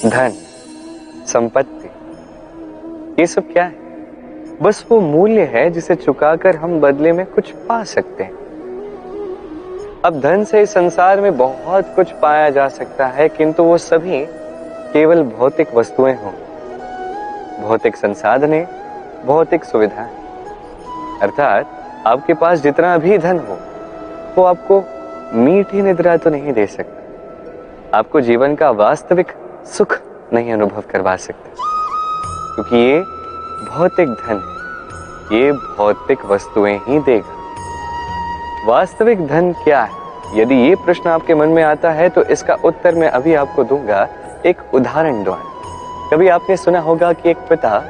धन, संपत्ति, ये सब क्या है? बस वो मूल्य है जिसे चुकाकर हम बदले में कुछ पा सकते हैं। अब धन से इस संसार में बहुत कुछ पाया जा सकता है, किंतु वो सभी केवल भौतिक वस्तुएं होंगी, भौतिक संसाधनें, भौतिक सुविधाएं। अर्थात आपके पास जितना भी धन हो वो आपको मीठी निद्रा तो नहीं दे सकता, आपको जीवन का वास्तविक सुख नहीं अनुभव करवा सकता, क्योंकि ये भौतिक धन है, ये भौतिक वस्तुएं ही देगा। वास्तविक धन क्या है? यदि ये प्रश्न आपके मन में आता है तो इसका उत्तर मैं अभी आपको दूंगा एक उदाहरण द्वारा। कभी आपने सुना होगा कि एक पिता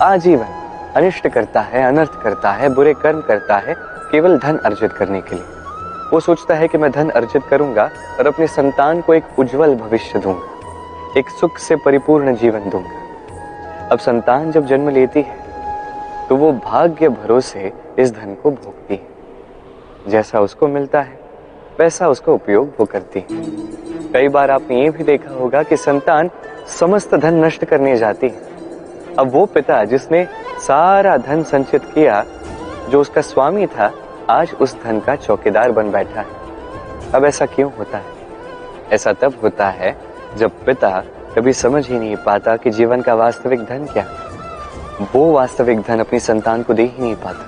आजीवन अनिष्ट करता है, अनर्थ करता है, बुरे कर्म करता है केवल धन अर्जित करने के लिए। वो सोचता है कि मैं धन अर्जित करूंगा और अपने संतान को एक उज्जवल भविष्य दूंगा, एक सुख से परिपूर्ण जीवन दूंगा। अब संतान जब जन्म लेती है तो वो भाग्य भरोसे इस धन को भोगती है। जैसा उसको मिलता है वैसा उसका उपयोग वो करती है। कई बार आपने ये भी देखा होगा कि संतान समस्त धन नष्ट करने जाती है। अब वो पिता जिसने सारा धन संचित किया, जो उसका स्वामी था, आज उस धन का चौकीदार बन बैठा है। अब ऐसा क्यों होता है? ऐसा तब होता है जब पिता कभी समझ ही नहीं पाता कि जीवन का वास्तविक धन क्या है। वो वास्तविक धन अपनी संतान को दे ही नहीं पाता।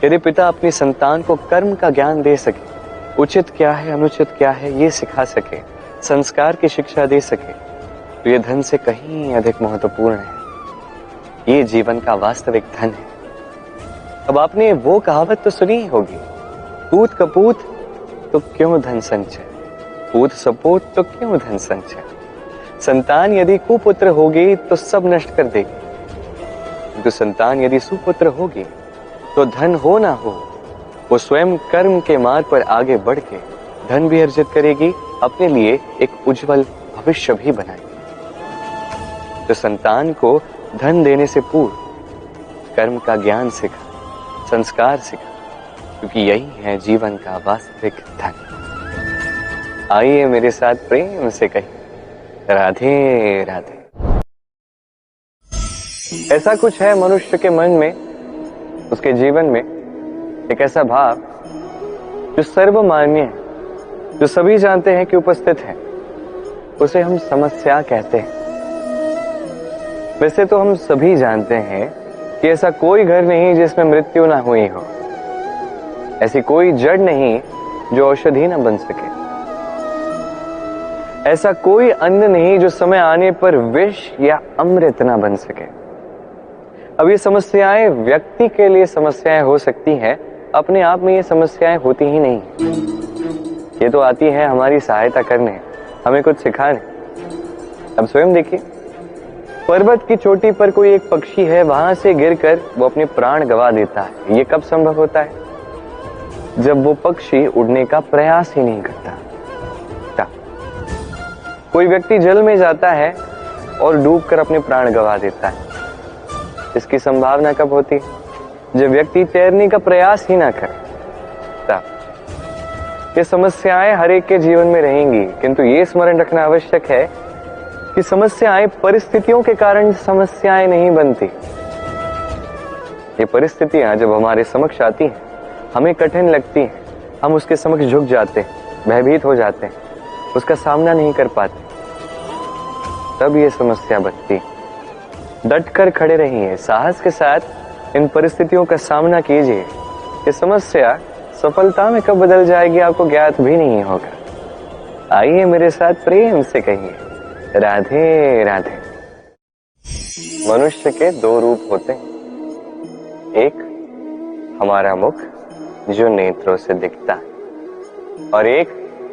यदि पिता अपनी संतान को कर्म का ज्ञान दे सके, उचित क्या है अनुचित क्या है ये सिखा सके, संस्कार की शिक्षा दे सके, तो ये धन से कहीं अधिक महत्वपूर्ण है। ये जीवन का वास्तविक धन है। अब आपने वो कहावत तो सुनी ही होगी, पूत कपूत तो क्यों धन संचय, पूत सपूत तो क्यों धन संचय। संतान यदि कुपुत्र होगी तो सब नष्ट कर देगी, किंतु संतान यदि सुपुत्र होगी तो धन हो ना हो वो स्वयं कर्म के मार्ग पर आगे बढ़ के धन भी अर्जित करेगी, अपने लिए एक उज्जवल भविष्य भी बनाएगी। तो संतान को धन देने से पूर्व कर्म का ज्ञान सिखा, संस्कार सिखा, क्योंकि यही है जीवन का वास्तविक धन। आइए मेरे साथ प्रेम से कहिए राधे राधे। ऐसा कुछ है मनुष्य के मन में, उसके जीवन में एक ऐसा भाव जो सर्वमान्य है, जो सभी जानते हैं कि उपस्थित है, उसे हम समस्या कहते हैं। वैसे तो हम सभी जानते हैं कि ऐसा कोई घर नहीं जिसमें मृत्यु ना हुई हो, ऐसी कोई जड़ नहीं जो औषधि न बन सके, ऐसा कोई अन्न नहीं जो समय आने पर विष या अमृत ना बन सके। अब ये समस्याएं व्यक्ति के लिए समस्याएं हो सकती हैं, अपने आप में ये समस्याएं होती ही नहीं। ये तो आती है हमारी सहायता करने, हमें कुछ सिखाने। अब स्वयं देखिए, पर्वत की चोटी पर कोई एक पक्षी है, वहां से गिरकर वो अपने प्राण गंवा देता है। ये कब संभव होता है? जब वो पक्षी उड़ने का प्रयास ही नहीं करता। कोई व्यक्ति जल में जाता है और डूबकर अपने प्राण गंवा देता है। इसकी संभावना कब होती है? जब व्यक्ति तैरने का प्रयास ही ना करे। ये समस्याएं हर एक के जीवन में रहेंगी, किंतु ये स्मरण रखना आवश्यक है कि समस्याएं परिस्थितियों के कारण समस्याएं नहीं बनती। ये परिस्थितियां जब हमारे समक्ष आती हैं, हमें कठिन लगती हैं, हम उसके समक्ष झुक जाते हैं, भयभीत हो जाते हैं, उसका सामना नहीं कर पाते, तब ये समस्या बनती है। डट कर खड़े रहिए, साहस के साथ इन परिस्थितियों का सामना कीजिए। ये समस्या सफलता में कब बदल जाएगी आपको ज्ञात भी नहीं होगा। आइए मेरे साथ प्रेम से कहिए राधे राधे। मनुष्य के दो रूप होते हैं, एक हमारा मुख जो नेत्रों से दिखता है, और एक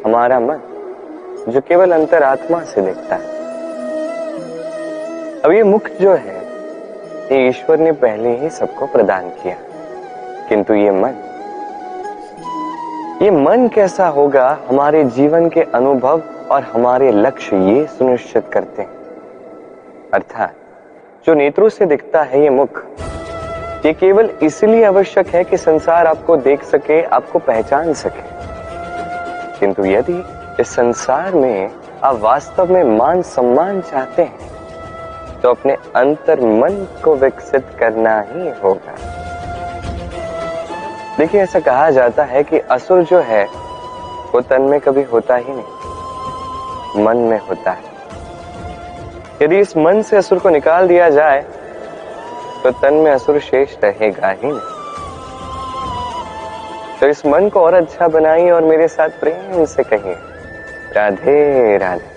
हमारा मन जो केवल अंतरात्मा से दिखता है। अब ये मुख जो है ये ईश्वर ने पहले ही सबको प्रदान किया, किंतु ये मन कैसा होगा, हमारे जीवन के अनुभव और हमारे लक्ष्य ये सुनिश्चित करते हैं। अर्थात जो नेत्रों से दिखता है ये मुख, ये केवल इसलिए आवश्यक है कि संसार आपको देख सके, आपको पहचान सके। किंतु यदि इस संसार में आप वास्तव में मान सम्मान चाहते हैं तो अपने अंतर मन को विकसित करना ही होगा। देखिए, ऐसा कहा जाता है कि असुर जो है वो तन में कभी होता ही नहीं, मन में होता है। यदि इस मन से असुर को निकाल दिया जाए तो तन में असुर शेष रहेगा ही नहीं। तो इस मन को और अच्छा बनाइए और मेरे साथ प्रेम से कहिए, राधे राधे।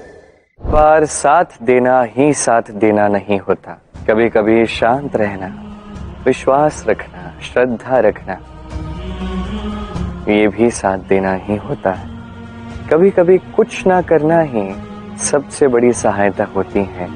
पर साथ देना ही साथ देना नहीं होता। कभी कभी शांत रहना, विश्वास रखना, श्रद्धा रखना, ये भी साथ देना ही होता है। कभी कभी कुछ ना करना ही सबसे बड़ी सहायता होती है।